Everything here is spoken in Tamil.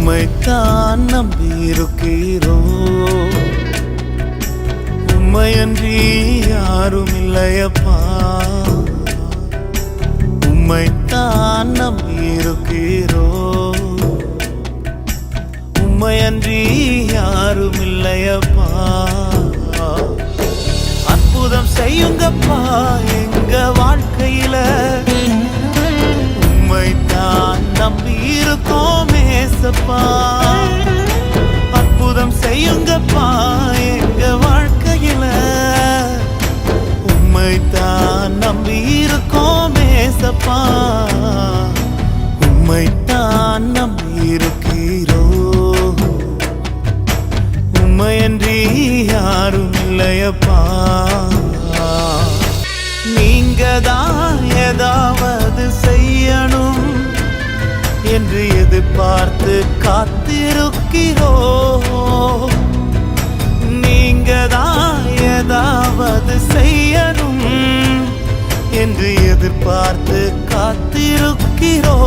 உம்மைத்தான் நம்பியிருக்கிறோ, உம்மையன்றி யாரும் இல்லையப்பா. உம்மைத்தான் நம்பியிருக்கிறோ, உம்மையன்றி யாரும் இல்லையப்பா. அற்புதம் செய்யுங்கப்பா எங்க வாழ்க்கையில, உம்மைத்தான் நம்பியிருக்கோம் ஏசப்பா. அற்புதம் செய்யுங்கப்பா எங்க வாழ்க்கையில, உம்மைத்தான் நம்பியிருக்கோம் ஏசப்பா. உம்மைத்தான் நம்பியிருக்கிறோ, உம்மையன்றி யாரும் இல்லையப்பா. நீங்கதான் ஏதாவது செய்யணும் என்று எதிர்பார்த்து காத்திருக்கிறோ, நீங்கதான் ஏதாவது செய்யணும் என்று எதிர்பார்த்து காத்திருக்கிறோ.